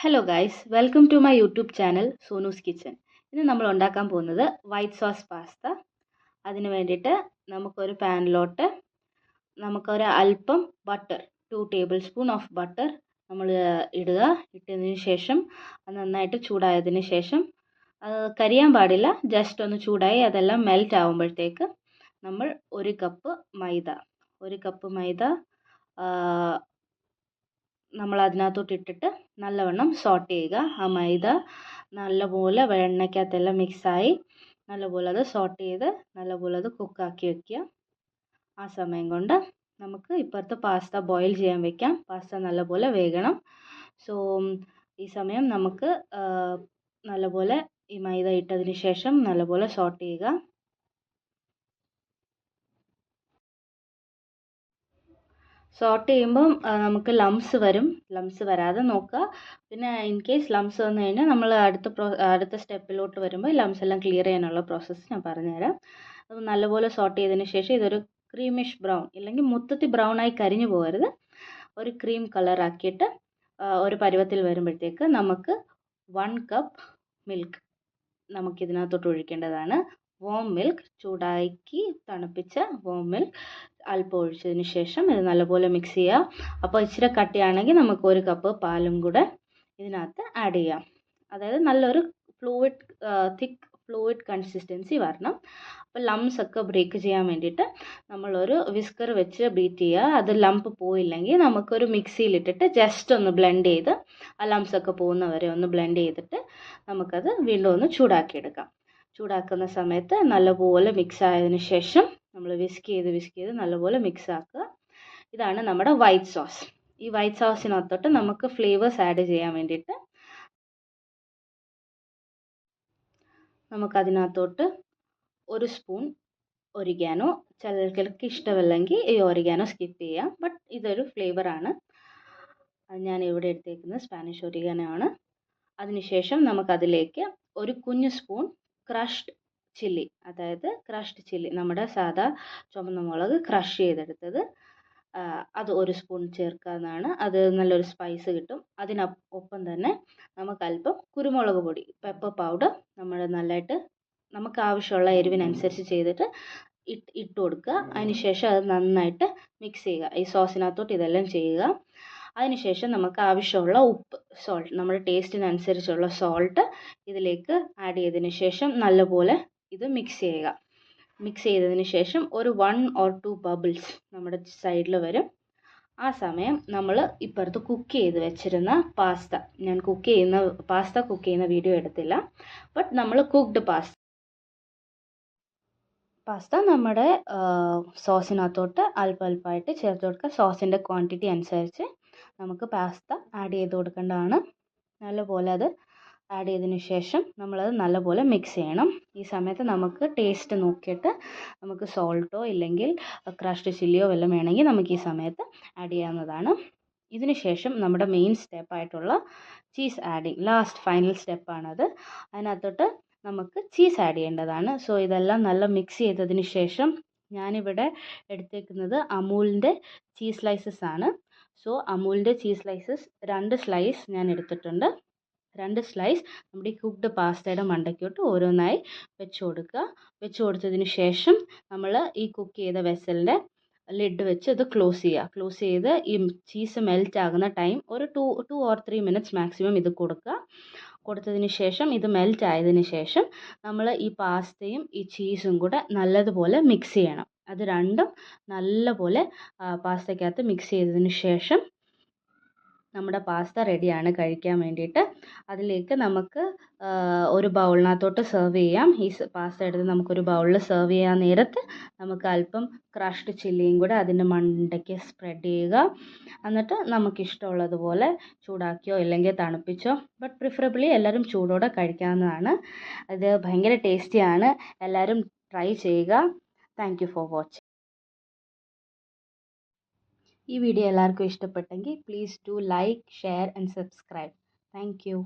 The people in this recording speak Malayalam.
Hello guys, welcome to my YouTube channel Sonu's kitchen. ഇന്ന് നമ്മൾ ഉണ്ടാക്കാൻ പോകുന്നത് വൈറ്റ് സോസ് പാസ്ത. അതിന് വേണ്ടിയിട്ട് നമുക്കൊരു പാനിലോട്ട് നമുക്കൊരു അല്പം butter 2 table spoon of butter നമ്മൾ ഇടുക. ഇട്ടതിന് ശേഷം അത് നന്നായിട്ട് ചൂടായതിന് ശേഷം കരിയാൻ പാടില്ല, ജസ്റ്റ് ഒന്ന് ചൂടായി അതെല്ലാം മെൽറ്റ് ആകുമ്പോഴത്തേക്ക് നമ്മൾ ഒരു കപ്പ് മൈദ നമ്മൾ അതിനകത്തോട്ട് ഇട്ടിട്ട് നല്ലവണ്ണം സോട്ട് ചെയ്യുക. ആ മൈദ നല്ലപോലെ എണ്ണയ്ക്കകത്തെല്ലാം മിക്സായി നല്ലപോലെ അത് സോട്ട് ചെയ്ത് നല്ലപോലെ അത് കുക്കാക്കി വെക്കുക. ആ സമയം കൊണ്ട് നമുക്ക് ഇപ്പുറത്ത് പാസ്ത ബോയിൽ ചെയ്യാൻ വെക്കാം. പാസ്ത നല്ലപോലെ വേകണം. സോ ഈ സമയം നമുക്ക് നല്ലപോലെ ഈ മൈദ ഇട്ടതിന് ശേഷം നല്ലപോലെ സോട്ട് ചെയ്യുക. സോട്ട് ചെയ്യുമ്പം നമുക്ക് ലംസ് വരും. ലംസ് വരാതെ നോക്കുക. പിന്നെ ഇൻ കേസ് ലംസ് വന്നു കഴിഞ്ഞാൽ നമ്മൾ അടുത്ത സ്റ്റെപ്പിലോട്ട് വരുമ്പോൾ ലംസ് എല്ലാം ക്ലിയർ ചെയ്യാനുള്ള പ്രോസസ്സ് ഞാൻ പറഞ്ഞുതരാം. അത് നല്ലപോലെ സോട്ട് ചെയ്തതിന് ശേഷം ഇതൊരു ക്രീമിഷ് ബ്രൗൺ, ഇല്ലെങ്കിൽ മൊത്തത്തിൽ ബ്രൗൺ ആയി കരിഞ്ഞു പോകരുത്, ഒരു ക്രീം കളർ ആക്കിയിട്ട് ഒരു പരുവത്തിൽ വരുമ്പോഴത്തേക്ക് നമുക്ക് 1 കപ്പ് മിൽക്ക് നമുക്കിതിനകത്തോട്ട് ഒഴിക്കേണ്ടതാണ്. വോം മിൽക്ക്, ചൂടാക്കി തണുപ്പിച്ച വോം മിൽക്ക് അല്പം ഒഴിച്ചതിന് ശേഷം ഇത് നല്ലപോലെ മിക്സ് ചെയ്യുക. അപ്പോൾ ഇച്ചിരി കട്ടിയാണെങ്കിൽ നമുക്ക് 1 കപ്പ് പാലും കൂടെ ഇതിനകത്ത് ആഡ് ചെയ്യാം. അതായത് നല്ലൊരു തിക്ക് ഫ്ലൂയിഡ് കൺസിസ്റ്റൻസി വരണം. അപ്പോൾ ലംസ് ഒക്കെ ബ്രേക്ക് ചെയ്യാൻ വേണ്ടിയിട്ട് നമ്മളൊരു വിസ്കർ വെച്ച് ബീറ്റ് ചെയ്യുക. അത് ലംപ് പോയില്ലെങ്കിൽ നമുക്കൊരു മിക്സിയിലിട്ടിട്ട് ജസ്റ്റ് ഒന്ന് ബ്ലെൻഡ് ചെയ്ത് ആ ലംസ് ഒക്കെ പോകുന്നവരെ ഒന്ന് ബ്ലെൻഡ് ചെയ്തിട്ട് നമുക്കത് വീണ്ടും ഒന്ന് ചൂടാക്കിയെടുക്കാം. ചൂടാക്കുന്ന സമയത്ത് നല്ലപോലെ മിക്സ് ആയതിനു ശേഷം നമ്മൾ വിസ്ക് ചെയ്ത് നല്ലപോലെ മിക്സ് ആക്കുക. ഇതാണ് നമ്മുടെ വൈറ്റ് സോസ്. ഈ വൈറ്റ് സോസിനകത്തോട്ട് നമുക്ക് ഫ്ലേവേഴ്സ് ആഡ് ചെയ്യാൻ വേണ്ടിയിട്ട് നമുക്കതിനകത്തോട്ട് 1 സ്പൂൺ ഒരിഗാനോ, ചിലർക്ക് ഇഷ്ടമല്ലെങ്കിൽ ഈ ഒരിഗാനോ സ്കിപ്പ് ചെയ്യാം, ബട്ട് ഇതൊരു ഫ്ലേവറാണ്. അത് ഞാൻ ഇവിടെ എടുത്തേക്കുന്നത് സ്പാനിഷ് ഒരിഗാനോ ആണ്. അതിനുശേഷം നമുക്കതിലേക്ക് ഒരു കുഞ്ഞു സ്പൂൺ ക്രഷ്ഡ് ചില്ലി, അതായത് ക്രഷ്ഡ് ചില്ലി നമ്മുടെ സാധാ ചുവന്ന മുളക് ക്രഷ് ചെയ്തെടുത്തത്, അത് 1 സ്പൂൺ ചേർക്കാവുന്നതാണ്. അത് നല്ലൊരു സ്പൈസ് കിട്ടും. അതിനൊപ്പം തന്നെ നമുക്കല്പം കുരുമുളക് പൊടി, പെപ്പർ പൗഡർ നമ്മൾ നല്ലതായിട്ട് നമുക്ക് ആവശ്യമുള്ള എരിവിനനുസരിച്ച് ചെയ്തിട്ട് ഇട്ട് കൊടുക്കുക. അതിനുശേഷം അത് നന്നായിട്ട് മിക്സ് ചെയ്യുക. ഈ സോസിനകത്തോട്ട് ഇതെല്ലാം ചെയ്യുക. അതിനുശേഷം നമുക്ക് ആവശ്യമുള്ള ഉപ്പ്, സോൾട്ട്, നമ്മുടെ ടേസ്റ്റിനനുസരിച്ചുള്ള സോൾട്ട് ഇതിലേക്ക് ആഡ് ചെയ്തതിന് ശേഷം നല്ലപോലെ ഇത് മിക്സ് ചെയ്യുക. മിക്സ് ചെയ്തതിന് ശേഷം ഒരു 1 or 2 ബബിൾസ് നമ്മുടെ സൈഡിൽ വരും. ആ സമയം നമ്മൾ ഇപ്പുറത്ത് കുക്ക് ചെയ്ത് വെച്ചിരുന്ന പാസ്ത, ഞാൻ പാസ്ത കുക്ക് ചെയ്യുന്ന വീഡിയോ എടുത്തില്ല, ബട്ട് നമ്മൾ കുക്ക്ഡ് പാസ്ത നമ്മുടെ സോസിനകത്തോട്ട് അല്പമായിട്ട് ചേർത്ത് കൊടുക്കുക. സോസിൻ്റെ ക്വാണ്ടിറ്റി അനുസരിച്ച് നമുക്ക് പാസ്ത ആഡ് ചെയ്ത് കൊടുക്കേണ്ടതാണ്. നല്ലപോലെ അത് ആഡ് ചെയ്തതിന് ശേഷം നമ്മളത് നല്ലപോലെ മിക്സ് ചെയ്യണം. ഈ സമയത്ത് നമുക്ക് ടേസ്റ്റ് നോക്കിയിട്ട് നമുക്ക് സോൾട്ടോ ഇല്ലെങ്കിൽ ക്രഷ്ഡ് ചില്ലിയോ വല്ലതും വേണമെങ്കിൽ നമുക്ക് ഈ സമയത്ത് ആഡ് ചെയ്യാവുന്നതാണ്. ഇതിന് ശേഷം നമ്മുടെ main സ്റ്റെപ്പായിട്ടുള്ള cheese adding, last final സ്റ്റെപ്പാണത്. അതിനകത്തോട്ട് നമുക്ക് ചീസ് ആഡ് ചെയ്യേണ്ടതാണ്. സോ ഇതെല്ലാം നല്ല മിക്സ് ചെയ്തതിന് ശേഷം ഞാനിവിടെ എടുത്തേക്കുന്നത് അമൂലിൻ്റെ ചീസ് സ്ലൈസസ് ആണ്. സോ അമൂലിൻ്റെ ചീസ് സ്ലൈസസ് 2 സ്ലൈസ് ഞാൻ എടുത്തിട്ടുണ്ട്. 2 സ്ലൈസ് നമ്മുടെ ഈ കുക്ക്ഡ് പാസ്തയുടെ മണ്ടയ്ക്കോട്ട് ഓരോന്നായി വെച്ച് കൊടുക്കുക. വെച്ച് കൊടുത്തതിന് ശേഷം നമ്മൾ ഈ കുക്ക് ചെയ്ത വെസലിൻ്റെ ലിഡ് വെച്ച് ഇത് ക്ലോസ് ചെയ്യുക. ക്ലോസ് ചെയ്ത് ഈ ചീസ് മെൽറ്റ് ആകുന്ന ടൈം ഒരു 2 or 3 മിനിറ്റ്സ് മാക്സിമം ഇത് കൊടുക്കുക. കൊടുത്തതിന് ശേഷം ഇത് മെൽറ്റ് ആയതിനു ശേഷം നമ്മൾ ഈ പാസ്തയും ഈ ചീസും കൂടെ നല്ലതുപോലെ മിക്സ് ചെയ്യണം. അത് രണ്ടും നല്ലപോലെ പാസ്തയ്ക്കകത്ത് മിക്സ് ചെയ്തതിന് ശേഷം നമ്മുടെ പാസ്ത റെഡിയാണ് കഴിക്കാൻ വേണ്ടിയിട്ട്. അതിലേക്ക് നമുക്ക് ഒരു ബൗളിനകത്തോട്ട് സെർവ് ചെയ്യാം. ഈ പാസ്ത എടുത്ത് നമുക്കൊരു ബൗളിൽ സെർവ് ചെയ്യാൻ നേരത്ത് നമുക്ക് അല്പം ക്രഷ്ഡ് ചില്ലിയും കൂടെ അതിൻ്റെ മണ്ടയ്ക്ക് സ്പ്രെഡ് ചെയ്യുക. എന്നിട്ട് നമുക്കിഷ്ടമുള്ളതുപോലെ ചൂടാക്കിയോ ഇല്ലെങ്കിൽ തണുപ്പിച്ചോ, ബട്ട് പ്രിഫറബിളി എല്ലാവരും ചൂടോടെ കഴിക്കാവുന്നതാണ്. ഇത് ഭയങ്കര ടേസ്റ്റിയാണ്. എല്ലാവരും ട്രൈ ചെയ്യുക. Thank you for watching. ഈ വീഡിയോ എല്ലാവർക്കും ഇഷ്ടപ്പെട്ടെങ്കിൽ please do like, share and subscribe. Thank you.